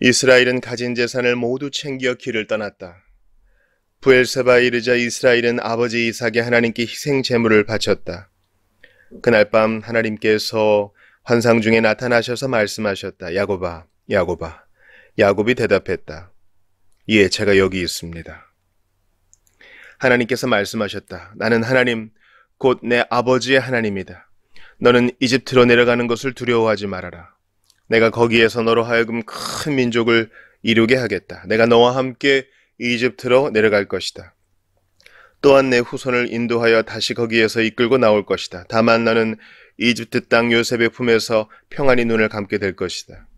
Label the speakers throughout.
Speaker 1: 이스라엘은 가진 재산을 모두 챙겨 길을 떠났다. 브엘세바에 이르자 이스라엘은 아버지 이삭이 하나님께 희생 제물을 바쳤다. 그날 밤 하나님께서 환상 중에 나타나셔서 말씀하셨다. 야곱아, 야곱아. 야곱이 대답했다. 예, 제가 여기 있습니다. 하나님께서 말씀하셨다. 나는 하나님, 곧 내 아버지의 하나님이다. 너는 이집트로 내려가는 것을 두려워하지 말아라. 내가 거기에서 너로 하여금 큰 민족을 이루게 하겠다. 내가 너와 함께 이집트로 내려갈 것이다. 또한 내 후손을 인도하여 다시 거기에서 이끌고 나올 것이다. 다만 너는 이집트 땅 요셉의 품에서 평안히 눈을 감게 될 것이다.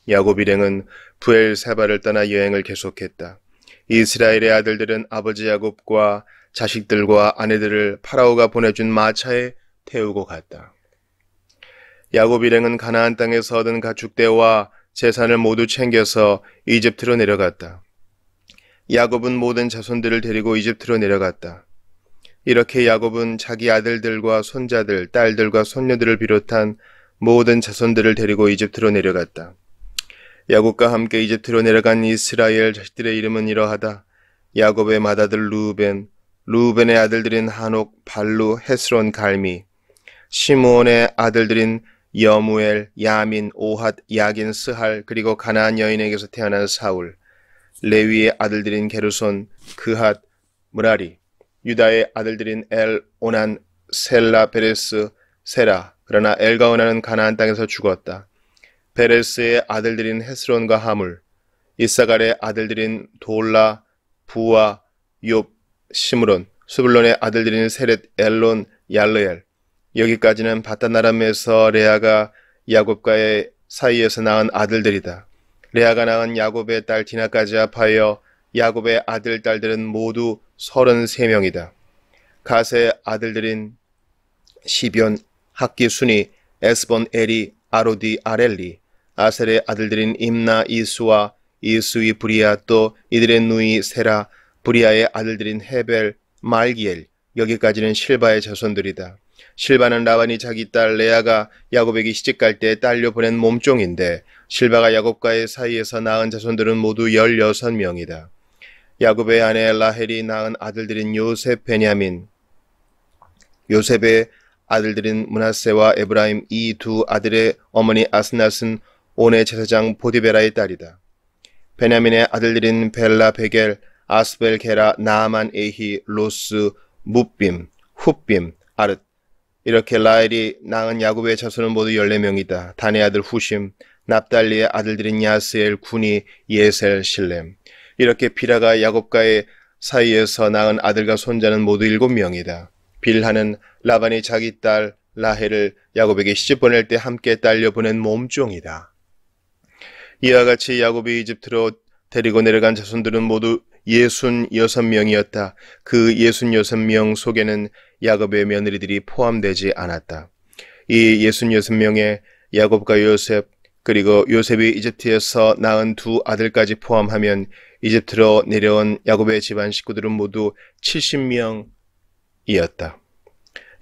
Speaker 1: 야곱 일행은 브엘세바를 떠나 여행을 계속했다. 이스라엘의 아들들은 아버지 야곱과 자식들과 아내들을 파라오가 보내준 마차에 태우고 갔다. 야곱 일행은 가나안 땅에서 얻은 가축대와 재산을 모두 챙겨서 이집트로 내려갔다. 야곱은 모든 자손들을 데리고 이집트로 내려갔다. 이렇게 야곱은 자기 아들들과 손자들, 딸들과 손녀들을 비롯한 모든 자손들을 데리고 이집트로 내려갔다. 야곱과 함께 이집트로 내려간 이스라엘 자식들의 이름은 이러하다. 야곱의 맏아들 루벤, 루벤의 아들들인 한옥, 발루, 헤스론, 갈미, 시므온의 아들들인 여무엘, 야민, 오핫, 야긴, 스할, 그리고 가나안 여인에게서 태어난 사울, 레위의 아들들인 게르손, 그핫, 무라리, 유다의 아들들인 엘, 오난, 셀라, 베레스, 세라. 그러나 엘과 오난은 가나안 땅에서 죽었다. 베레스의 아들들인 헤스론과 하물, 이사갈의 아들들인 돌라, 부와, 욥, 시므론, 스불론의 아들들인 세렛, 엘론, 얄르엘. 여기까지는 바다나람에서 레아가 야곱과의 사이에서 낳은 아들들이다. 레아가 낳은 야곱의 딸 디나까지 합하여 야곱의 아들, 딸들은 모두 33명이다. 갓의 아들들인 시변, 학기, 순이, 에스본, 에리, 아로디, 아렐리, 아셀의 아들들인 임나, 이수와, 이수이, 브리아, 또 이들의 누이, 세라, 브리아의 아들들인 헤벨, 말기엘. 여기까지는 실바의 자손들이다. 실바는 라반이 자기 딸 레아가 야곱에게 시집갈 때 딸려 보낸 몸종인데 실바가 야곱과의 사이에서 낳은 자손들은 모두 16명이다. 야곱의 아내 라헬이 낳은 아들들인 요셉, 베냐민. 요셉의 아들들인 므낫세와 에브라임. 이 두 아들의 어머니 아스낫은 온의 제사장 보디베라의 딸이다. 베냐민의 아들들인 벨라, 베겔, 아스벨, 게라, 나아만, 에히, 로스, 뭇빔, 훗빔, 아르. 이렇게 라헬이 낳은 야곱의 자손은 모두 14명이다. 단의 아들 후심, 납달리의 아들들인 야스엘, 구니, 예셀, 실렘. 이렇게 비라가 야곱과의 사이에서 낳은 아들과 손자는 모두 7명이다. 빌하는 라반이 자기 딸 라헬을 야곱에게 시집 보낼 때 함께 딸려 보낸 몸종이다. 이와 같이 야곱이 이집트로 데리고 내려간 자손들은 모두 66명이었다. 그 66명 속에는 야곱의 며느리들이 포함되지 않았다. 이 66명의 야곱과 요셉, 그리고 요셉이 이집트에서 낳은 두 아들까지 포함하면 이집트로 내려온 야곱의 집안 식구들은 모두 70명이었다.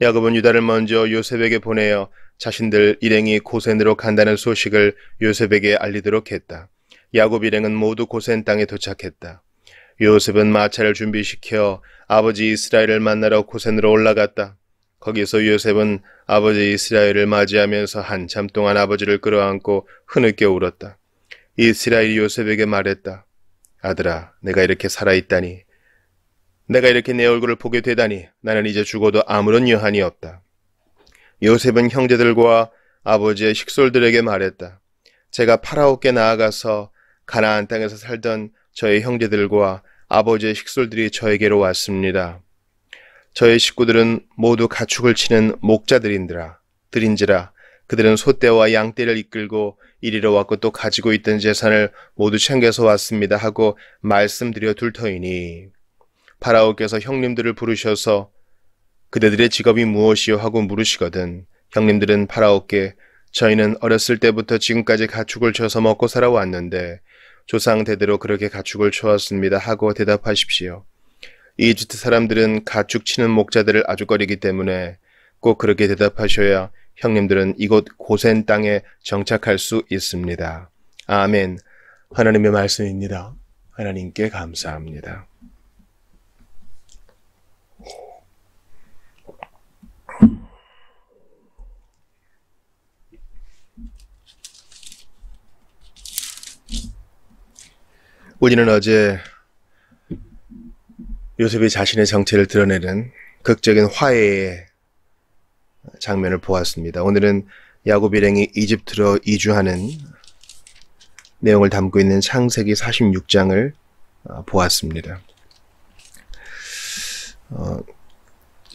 Speaker 1: 야곱은 유다를 먼저 요셉에게 보내어 자신들 일행이 고센으로 간다는 소식을 요셉에게 알리도록 했다. 야곱 일행은 모두 고센 땅에 도착했다. 요셉은 마차를 준비시켜 아버지 이스라엘을 만나러 고센으로 올라갔다. 거기서 요셉은 아버지 이스라엘을 맞이하면서 한참 동안 아버지를 끌어안고 흐느껴 울었다. 이스라엘이 요셉에게 말했다. 아들아, 내가 이렇게 살아있다니. 내가 이렇게 내 얼굴을 보게 되다니. 나는 이제 죽어도 아무런 여한이 없다. 요셉은 형제들과 아버지의 식솔들에게 말했다. 제가 파라오께 나아가서 가나안 땅에서 살던 저의 형제들과 아버지의 식솔들이 저에게로 왔습니다. 저의 식구들은 모두 가축을 치는 목자들인지라 그들은 소떼와 양떼를 이끌고 이리로 왔고 또 가지고 있던 재산을 모두 챙겨서 왔습니다 하고 말씀드려 둘 터이니 파라오께서 형님들을 부르셔서 그대들의 직업이 무엇이요 하고 물으시거든 형님들은 파라오께 저희는 어렸을 때부터 지금까지 가축을 쳐서 먹고 살아왔는데 조상 대대로 그렇게 가축을 쳐왔습니다 하고 대답하십시오. 이집트 사람들은 가축 치는 목자들을 아주 꺼리기 때문에 꼭 그렇게 대답하셔야 형님들은 이곳 고센 땅에 정착할 수 있습니다. 아멘. 하나님의 말씀입니다. 하나님께 감사합니다. 우리는 어제 요셉이 자신의 정체를 드러내는 극적인 화해의 장면을 보았습니다. 오늘은 야곱 일행이 이집트로 이주하는 내용을 담고 있는 창세기 46장을 보았습니다.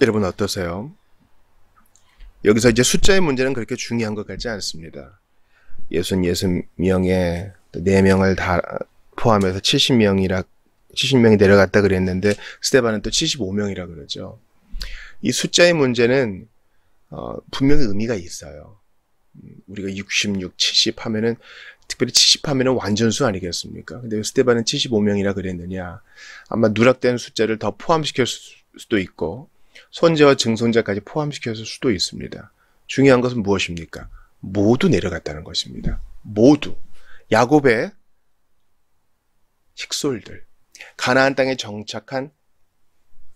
Speaker 1: 여러분 어떠세요? 여기서 이제 숫자의 문제는 그렇게 중요한 것 같지 않습니다. 66명에 4명을 다 포함해서 70명이 내려갔다 그랬는데 스데반은 또 75명이라 그러죠. 이 숫자의 문제는 분명히 의미가 있어요. 우리가 66, 70 하면은 특별히 70 하면은 완전수 아니겠습니까? 근데 스데반은 75명이라 그랬느냐? 아마 누락된 숫자를 더 포함시킬 수도 있고 손자와 증손자까지 포함시켰을 수도 있습니다. 중요한 것은 무엇입니까? 모두 내려갔다는 것입니다. 모두. 야곱의 식솔들, 가나안 땅에 정착한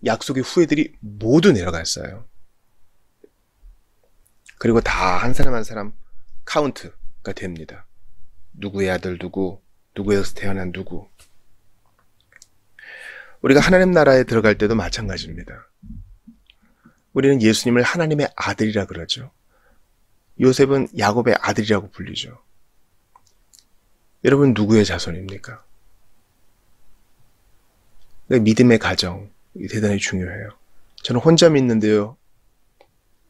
Speaker 1: 약속의 후예들이 모두 내려갔어요. 그리고 다 한 사람 한 사람 카운트가 됩니다. 누구의 아들 누구에서 태어난 누구. 우리가 하나님 나라에 들어갈 때도 마찬가지입니다. 우리는 예수님을 하나님의 아들이라 그러죠. 요셉은 야곱의 아들이라고 불리죠. 여러분 누구의 자손입니까? 믿음의 가정이 대단히 중요해요. 저는 혼자 믿는데요.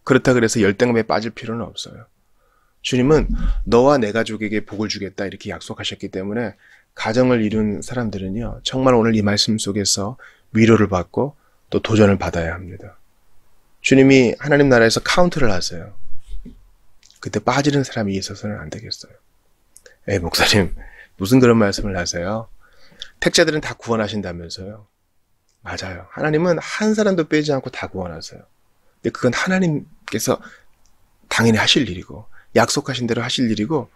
Speaker 1: 그렇다 그래서 열등감에 빠질 필요는 없어요. 주님은 너와 내 가족에게 복을 주겠다 이렇게 약속하셨기 때문에 가정을 이룬 사람들은요. 정말 오늘 이 말씀 속에서 위로를 받고 또 도전을 받아야 합니다. 주님이 하나님 나라에서 카운트를 하세요. 그때 빠지는 사람이 있어서는 안 되겠어요. 목사님 무슨 그런 말씀을 하세요? 택자들은 다 구원하신다면서요. 맞아요. 하나님은 한 사람도 빼지 않고 다 구원하세요. 근데 그건 하나님께서 당연히 하실 일이고 약속하신 대로 하실 일이고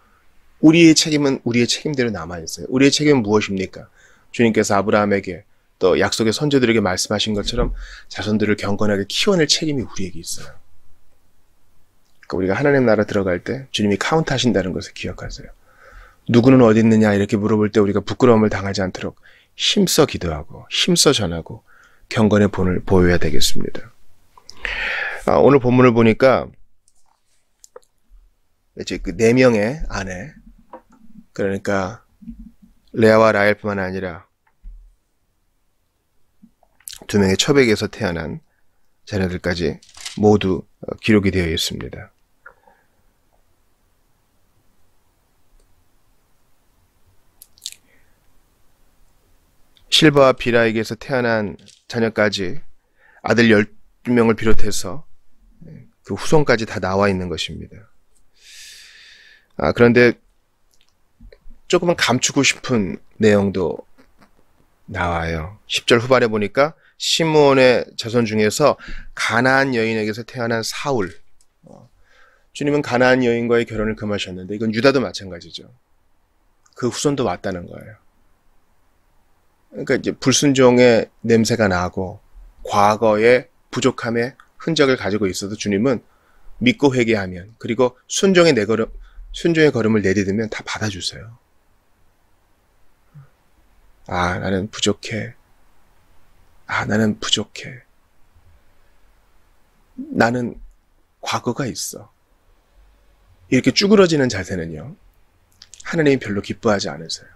Speaker 1: 우리의 책임은 우리의 책임대로 남아있어요. 우리의 책임은 무엇입니까? 주님께서 아브라함에게 또 약속의 선조들에게 말씀하신 것처럼 자손들을 경건하게 키워낼 책임이 우리에게 있어요. 그러니까 우리가 하나님 나라 들어갈 때 주님이 카운트 하신다는 것을 기억하세요. 누구는 어디 있느냐 이렇게 물어볼 때 우리가 부끄러움을 당하지 않도록 힘써 기도하고 힘써 전하고 경건의 본을 보여야 되겠습니다. 오늘 본문을 보니까 이제 그 4명의 아내, 그러니까 레아와 라헬뿐만 아니라 2명의 처백에서 태어난 자녀들까지 모두 기록이 되어 있습니다. 실바와 비라에게서 태어난 자녀까지 아들 12명을 비롯해서 그 후손까지 다 나와 있는 것입니다. 그런데 조금은 감추고 싶은 내용도 나와요. 10절 후반에 보니까 시므온의 자손 중에서 가나안 여인에게서 태어난 사울. 주님은 가나안 여인과의 결혼을 금하셨는데 이건 유다도 마찬가지죠. 그 후손도 왔다는 거예요. 그러니까 이제 불순종의 냄새가 나고 과거의 부족함의 흔적을 가지고 있어도 주님은 믿고 회개하면 그리고 순종의 걸음을 내디디면 다 받아주세요. 나는 부족해. 나는 부족해. 나는 과거가 있어. 이렇게 쭈그러지는 자세는요. 하나님이 별로 기뻐하지 않으세요.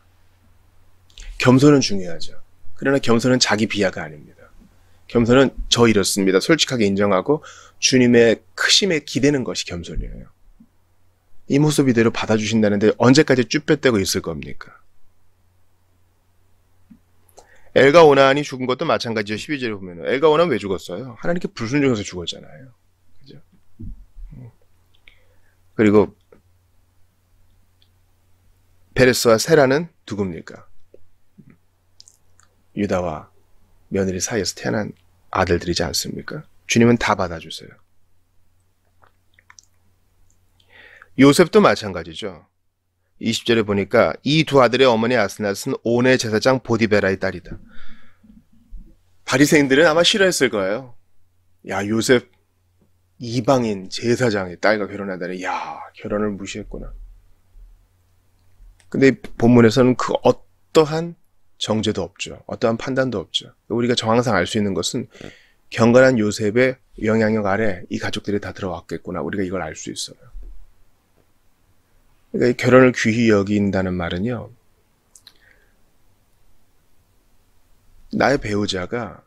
Speaker 1: 겸손은 중요하죠. 그러나 겸손은 자기 비하가 아닙니다. 겸손은 저 이렇습니다. 솔직하게 인정하고 주님의 크심에 기대는 것이 겸손이에요. 이 모습 이대로 받아주신다는데 언제까지 쭈뼛대고 있을 겁니까? 엘과 오난이 죽은 것도 마찬가지죠. 12절에 보면 엘과 오난 왜 죽었어요? 하나님께 불순종해서 죽었잖아요. 그죠? 그리고 베레스와 세라는 누굽니까? 유다와 며느리 사이에서 태어난 아들들이지 않습니까? 주님은 다 받아주세요. 요셉도 마찬가지죠. 20절에 보니까 이 두 아들의 어머니 아스낫은 온의 제사장 보디베라의 딸이다. 바리새인들은 아마 싫어했을 거예요. 야, 요셉 이방인 제사장의 딸과 결혼하다니, 야, 결혼을 무시했구나. 근데 본문에서는 그 어떠한 정죄도 없죠. 어떠한 판단도 없죠. 우리가 항상 알 수 있는 것은 경건한 요셉의 영향력 아래 이 가족들이 다 들어왔겠구나. 우리가 이걸 알 수 있어요. 그러니까 이 결혼을 귀히 여긴다는 말은요, 나의 배우자가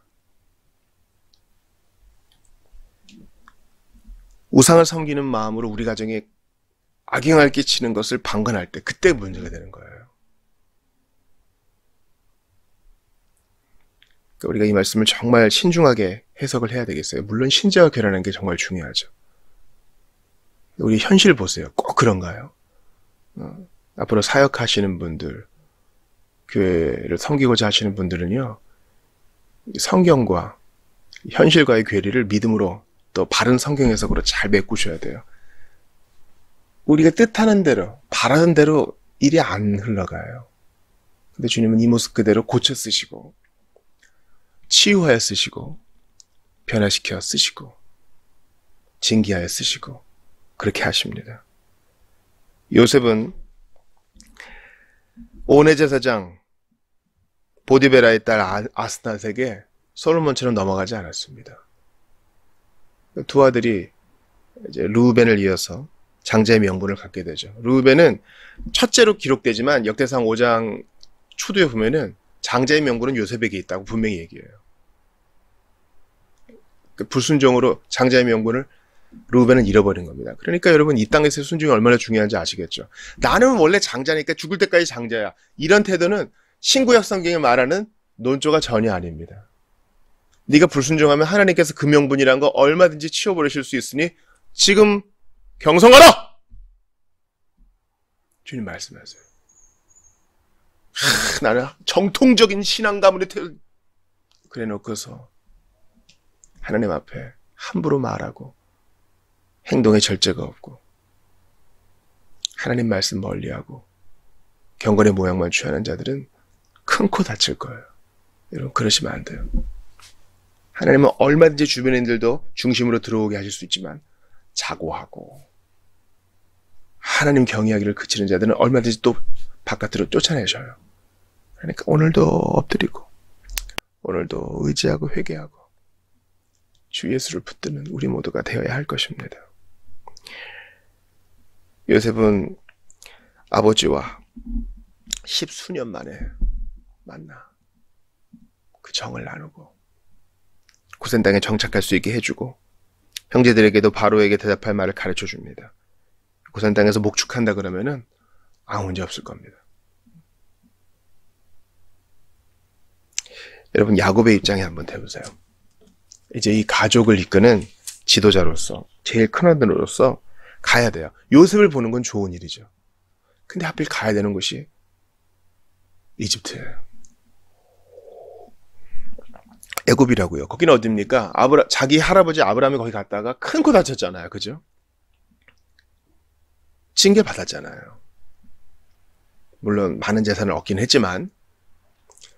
Speaker 1: 우상을 섬기는 마음으로 우리 가정에 악영향을 끼치는 것을 방관할 때, 그때 문제가 되는 거예요. 그러니까 우리가 이 말씀을 정말 신중하게 해석을 해야 되겠어요. 물론 신자와 결혼하는 게 정말 중요하죠. 우리 현실 보세요. 꼭 그런가요? 앞으로 사역하시는 분들, 교회를 섬기고자 하시는 분들은요, 성경과 현실과의 괴리를 믿음으로 또 바른 성경 해석으로 잘 메꾸셔야 돼요. 우리가 뜻하는 대로, 바라는 대로 일이 안 흘러가요. 근데 주님은 이 모습 그대로 고쳐 쓰시고, 치유하여 쓰시고, 변화시켜 쓰시고, 징계하여 쓰시고, 그렇게 하십니다. 요셉은 온의 제사장 보디베라의 딸 아스낫에게 솔로몬처럼 넘어가지 않았습니다. 두 아들이 이제 르우벤을 이어서 장자의 명분을 갖게 되죠. 르우벤은 첫째로 기록되지만 역대상 5장 초두에 보면은 장자의 명분은 요셉에게 있다고 분명히 얘기해요. 불순종으로 장자의 명분을 르우벤은 잃어버린 겁니다. 그러니까 여러분, 이 땅에서의 순종이 얼마나 중요한지 아시겠죠? 나는 원래 장자니까 죽을 때까지 장자야. 이런 태도는 신구약 성경이 말하는 논조가 전혀 아닙니다. 네가 불순종하면 하나님께서 그 명분이란 거 얼마든지 치워버리실 수 있으니 지금 경성하라! 주님 말씀하세요. 나는 정통적인 신앙 가문에 그래 놓고서 하나님 앞에 함부로 말하고 행동에 절제가 없고 하나님 말씀 멀리하고 경건의 모양만 취하는 자들은 큰 코 다칠 거예요. 여러분, 그러시면 안 돼요. 하나님은 얼마든지 주변인들도 중심으로 들어오게 하실 수 있지만 자고하고 하나님 경외하기를 그치는 자들은 얼마든지 또 바깥으로 쫓아내셔요. 그러니까 오늘도 엎드리고 오늘도 의지하고 회개하고 주 예수를 붙드는 우리 모두가 되어야 할 것입니다. 요셉은 아버지와 10수년 만에 만나 그 정을 나누고 고센 땅에 정착할 수 있게 해주고 형제들에게도 바로에게 대답할 말을 가르쳐 줍니다. 고센 땅에서 목축한다 그러면은 아무 문제 없을 겁니다. 여러분, 야곱의 입장에 한번 대보세요. 이제 이 가족을 이끄는 지도자로서, 제일 큰 아들로서 가야 돼요. 요셉을 보는 건 좋은 일이죠. 근데 하필 가야 되는 곳이 이집트예요. 애굽이라고요. 거기는 어딥니까? 자기 할아버지 아브라함이 거기 갔다가 큰 코 다쳤잖아요. 그죠? 징계 받았잖아요. 물론 많은 재산을 얻긴 했지만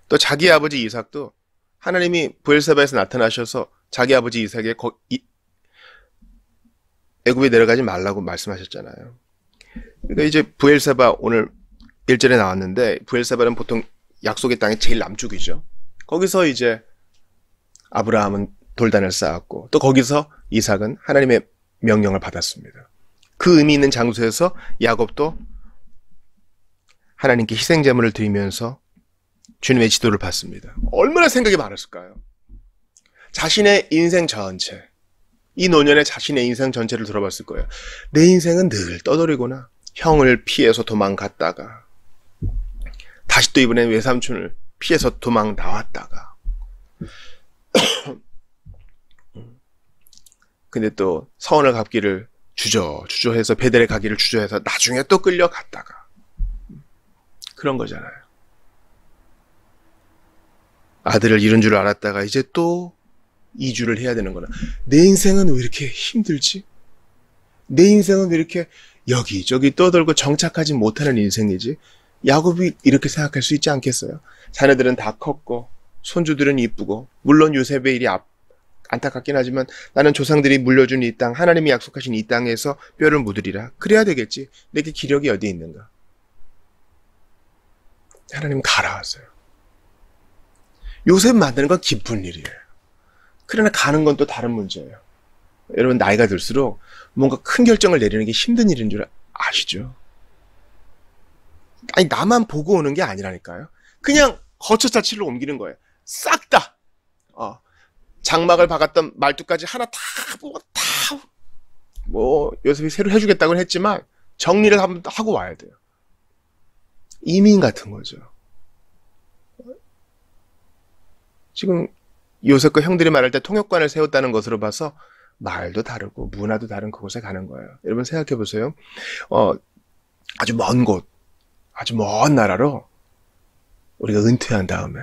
Speaker 1: 또 자기 아버지 이삭도 하나님이 브엘세바에서 나타나셔서 자기 아버지 이삭에게 애굽에 내려가지 말라고 말씀하셨잖아요. 그러니까 이제 브엘세바, 오늘 1절에 나왔는데 브엘세바는 보통 약속의 땅의 제일 남쪽이죠. 거기서 이제 아브라함은 돌단을 쌓았고 또 거기서 이삭은 하나님의 명령을 받았습니다. 그 의미 있는 장소에서 야곱도 하나님께 희생제물을 드리면서 주님의 지도를 받습니다. 얼마나 생각이 많았을까요? 자신의 인생 전체, 이 노년에 자신의 인생 전체를 돌아봤을 거예요. 내 인생은 늘 떠돌이구나. 형을 피해서 도망갔다가 다시 또 이번엔 외삼촌을 피해서 도망 나왔다가 근데 또 서원을 갚기를 주저해서 베델에 가기를 주저해서 나중에 또 끌려갔다가 그런 거잖아요. 아들을 잃은 줄 알았다가 이제 또 이주를 해야 되는 거나. 내 인생은 왜 이렇게 힘들지? 내 인생은 왜 이렇게 여기저기 떠돌고 정착하지 못하는 인생이지. 야곱이 이렇게 생각할 수 있지 않겠어요? 자녀들은 다 컸고 손주들은 이쁘고 물론 요셉의 일이 안타깝긴 하지만 나는 조상들이 물려준 이 땅, 하나님이 약속하신 이 땅에서 뼈를 묻으리라. 그래야 되겠지. 내게 기력이 어디 있는가? 하나님 갈아왔어요. 요셉 만드는 건 기쁜 일이에요. 그러나 가는 건 또 다른 문제예요. 여러분 나이가 들수록 뭔가 큰 결정을 내리는 게 힘든 일인 줄 아시죠? 아니 나만 보고 오는 게 아니라니까요. 그냥 거처 자체를 옮기는 거예요. 싹 다. 장막을 박았던 말뚝까지 하나 다 보고 요셉이 새로 해주겠다고 했지만 정리를 한번 하고 와야 돼요. 이민 같은 거죠. 지금 요셉과 형들이 말할 때 통역관을 세웠다는 것으로 봐서 말도 다르고 문화도 다른 그곳에 가는 거예요. 여러분 생각해 보세요. 아주 먼 곳, 아주 먼 나라로 우리가 은퇴한 다음에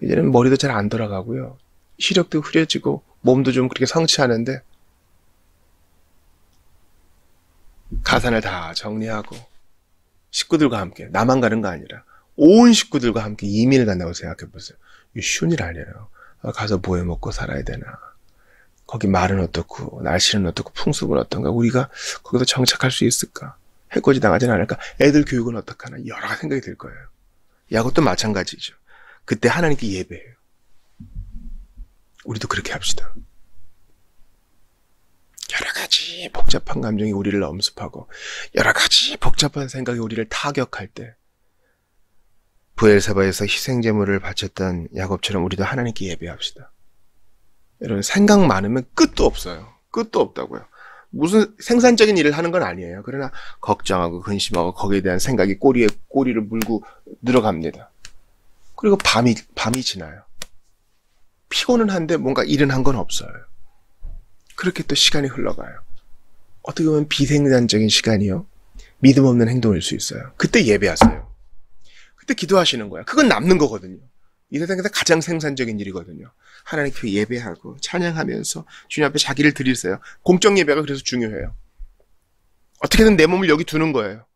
Speaker 1: 이제는 머리도 잘 안 돌아가고요. 시력도 흐려지고 몸도 좀 그렇게 성취하는데 가산을 다 정리하고 식구들과 함께 나만 가는 거 아니라 온 식구들과 함께 이민을 간다고 생각해 보세요. 이거 쉬운 일 아니에요. 가서 뭐 해 먹고 살아야 되나. 거기 말은 어떻고 날씨는 어떻고 풍습은 어떤가. 우리가 거기서 정착할 수 있을까. 해코지 당하진 않을까. 애들 교육은 어떡하나. 여러 가지 생각이 들 거예요. 야곱도 마찬가지죠. 그때 하나님께 예배해요. 우리도 그렇게 합시다. 여러 가지 복잡한 감정이 우리를 엄습하고 여러 가지 복잡한 생각이 우리를 타격할 때 브엘세바에서 희생제물을 바쳤던 야곱처럼 우리도 하나님께 예배합시다. 여러분 생각 많으면 끝도 없어요. 끝도 없다고요. 무슨 생산적인 일을 하는 건 아니에요. 그러나 걱정하고 근심하고 거기에 대한 생각이 꼬리에 꼬리를 물고 늘어갑니다. 그리고 밤이 지나요. 피곤은 한데 뭔가 일은 한 건 없어요. 그렇게 또 시간이 흘러가요. 어떻게 보면 비생산적인 시간이요. 믿음 없는 행동일 수 있어요. 그때 예배하세요. 그때 기도하시는 거야. 그건 남는 거거든요. 이 세상에서 가장 생산적인 일이거든요. 하나님께 예배하고 찬양하면서 주님 앞에 자기를 드리세요. 공적 예배가 그래서 중요해요. 어떻게든 내 몸을 여기 두는 거예요.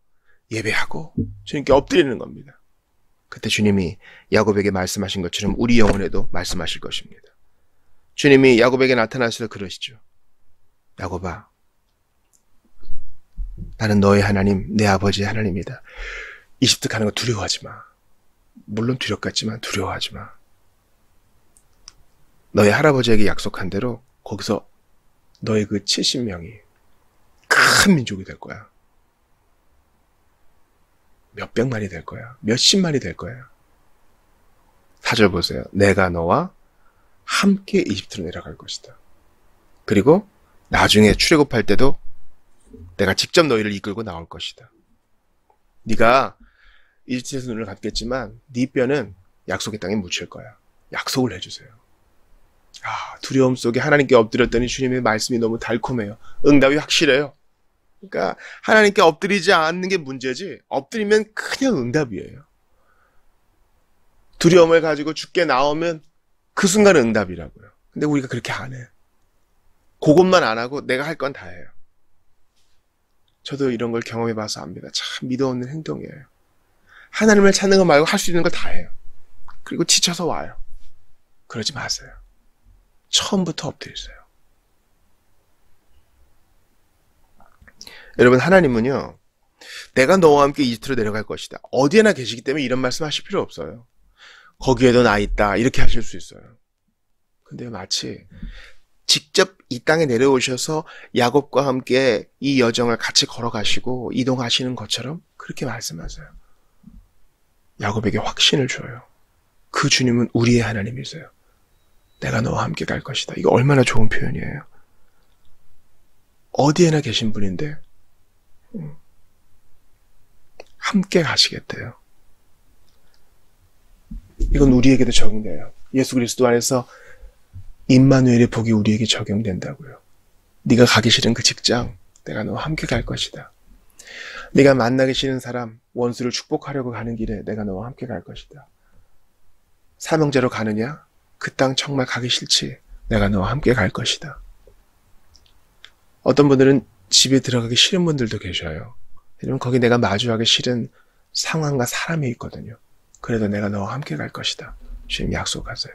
Speaker 1: 예배하고 주님께 엎드리는 겁니다. 그때 주님이 야곱에게 말씀하신 것처럼 우리 영혼에도 말씀하실 것입니다. 주님이 야곱에게 나타나셔서 그러시죠. 야곱아, 나는 너의 하나님, 내 아버지의 하나님이다. 이집트 가는 거 두려워하지 마. 물론 두렵겠지만 두려워하지 마. 너의 할아버지에게 약속한 대로 거기서 너의 그 70명이 큰 민족이 될 거야. 몇백만이 될 거야. 몇십만이 될 거야. 4절 보세요. 내가 너와 함께 이집트로 내려갈 것이다. 그리고 나중에 출애굽할 때도 내가 직접 너희를 이끌고 나올 것이다. 네가 이집트에서 눈을 감겠지만 네 뼈는 약속의 땅에 묻힐 거야. 약속을 해주세요. 두려움 속에 하나님께 엎드렸더니 주님의 말씀이 너무 달콤해요. 응답이 확실해요. 그러니까 하나님께 엎드리지 않는 게 문제지 엎드리면 그냥 응답이에요. 두려움을 가지고 죽게 나오면 그 순간 응답이라고요. 근데 우리가 그렇게 안 해. 그것만 안 하고 내가 할 건 다 해요. 저도 이런 걸 경험해봐서 압니다. 참 믿어 없는 행동이에요. 하나님을 찾는 거 말고 할 수 있는 걸 다 해요. 그리고 지쳐서 와요. 그러지 마세요. 처음부터 엎드리세요. 여러분 하나님은요. 내가 너와 함께 이집트로 내려갈 것이다. 어디에나 계시기 때문에 이런 말씀 하실 필요 없어요. 거기에도 나 있다. 이렇게 하실 수 있어요. 근데 마치 직접 이 땅에 내려오셔서 야곱과 함께 이 여정을 같이 걸어가시고 이동하시는 것처럼 그렇게 말씀하세요. 야곱에게 확신을 줘요. 그 주님은 우리의 하나님이세요. 내가 너와 함께 갈 것이다. 이거 얼마나 좋은 표현이에요. 어디에나 계신 분인데 함께 가시겠대요. 이건 우리에게도 적용돼요. 예수 그리스도 안에서 임마누엘의 복이 우리에게 적용된다고요. 네가 가기 싫은 그 직장, 내가 너와 함께 갈 것이다. 네가 만나기 싫은 사람, 원수를 축복하려고 가는 길에 내가 너와 함께 갈 것이다. 사명제로 가느냐? 그 땅 정말 가기 싫지? 내가 너와 함께 갈 것이다. 어떤 분들은 집에 들어가기 싫은 분들도 계셔요. 왜냐면 거기 내가 마주하기 싫은 상황과 사람이 있거든요. 그래도 내가 너와 함께 갈 것이다. 주님 약속하세요.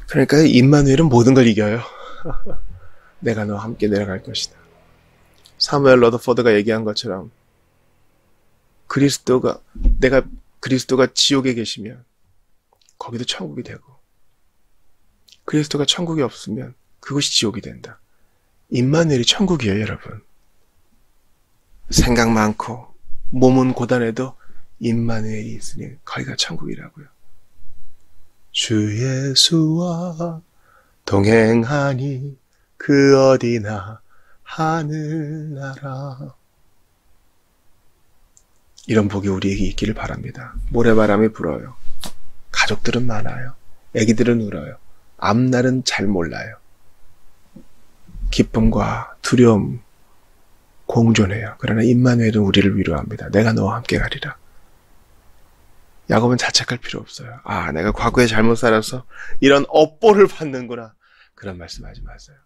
Speaker 1: 그러니까 임마누엘은 모든 걸 이겨요. 내가 너와 함께 내려갈 것이다. 사무엘 러더포드가 얘기한 것처럼 그리스도가 지옥에 계시면 거기도 천국이 되고, 그리스도가 천국이 없으면 그것이 지옥이 된다. 임마누엘이 천국이에요, 여러분. 생각 많고 몸은 고단해도 임마누엘이 있으니 거기가 천국이라고요. 주 예수와 동행하니 그 어디나 하늘나라. 이런 복이 우리에게 있기를 바랍니다. 모래바람이 불어요. 가족들은 많아요. 아기들은 울어요. 앞날은 잘 몰라요. 기쁨과 두려움 공존해요. 그러나 임마누엘은 우리를 위로합니다. 내가 너와 함께 가리라. 야곱은 자책할 필요 없어요. 아, 내가 과거에 잘못 살아서 이런 업보를 받는구나. 그런 말씀하지 마세요.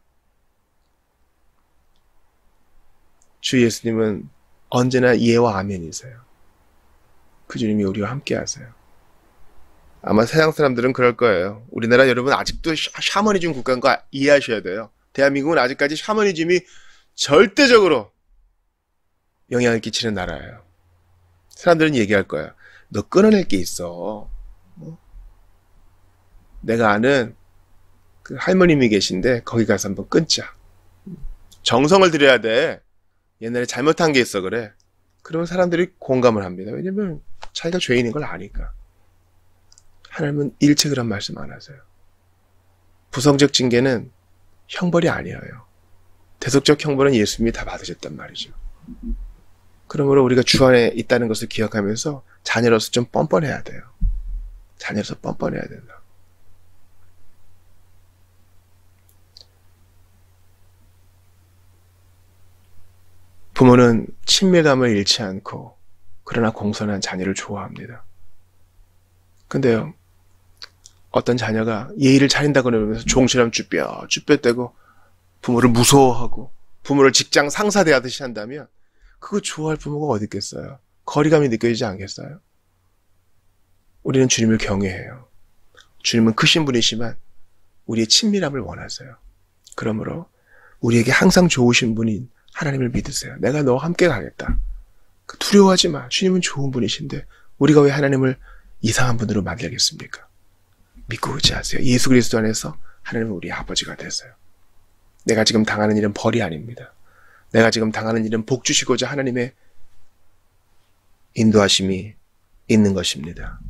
Speaker 1: 주 예수님은 언제나 예와 아멘이세요. 그 주님이 우리와 함께 하세요. 아마 세상 사람들은 그럴 거예요. 우리나라 여러분 아직도 샤머니즘 국가인 거 이해하셔야 돼요. 대한민국은 아직까지 샤머니즘이 절대적으로 영향을 끼치는 나라예요. 사람들은 얘기할 거예요. 너 끊어낼 게 있어. 내가 아는 그 할머님이 계신데 거기 가서 한번 끊자. 정성을 들여야 돼. 옛날에 잘못한 게 있어 그래. 그러면 사람들이 공감을 합니다. 왜냐면 자기가 죄인인 걸 아니까. 하나님은 일체 그런 말씀 안 하세요. 부성적 징계는 형벌이 아니에요. 대속적 형벌은 예수님이 다 받으셨단 말이죠. 그러므로 우리가 주 안에 있다는 것을 기억하면서 자녀로서 좀 뻔뻔해야 돼요. 자녀로서 뻔뻔해야 된다. 부모는 친밀감을 잃지 않고 그러나 공손한 자녀를 좋아합니다. 근데요, 어떤 자녀가 예의를 차린다고 그러면서 종처럼 쭈뼛대고 부모를 무서워하고 부모를 직장 상사 대하듯이 한다면 그거 좋아할 부모가 어디 있겠어요? 거리감이 느껴지지 않겠어요? 우리는 주님을 경외해요. 주님은 크신 분이시만 우리의 친밀함을 원하세요. 그러므로 우리에게 항상 좋으신 분인 하나님을 믿으세요. 내가 너와 함께 가겠다. 두려워하지 마. 주님은 좋은 분이신데 우리가 왜 하나님을 이상한 분으로 만들겠습니까? 믿고 의지하세요. 예수 그리스도 안에서 하나님은 우리 아버지가 되세요. 내가 지금 당하는 일은 벌이 아닙니다. 내가 지금 당하는 일은 복 주시고자 하나님의 인도하심이 있는 것입니다.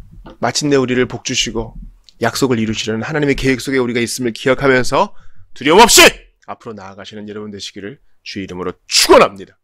Speaker 1: 마침내 우리를 복 주시고 약속을 이루시려는 하나님의 계획 속에 우리가 있음을 기억하면서 두려움 없이 앞으로 나아가시는 여러분 되시기를 주의 이름으로 축원합니다.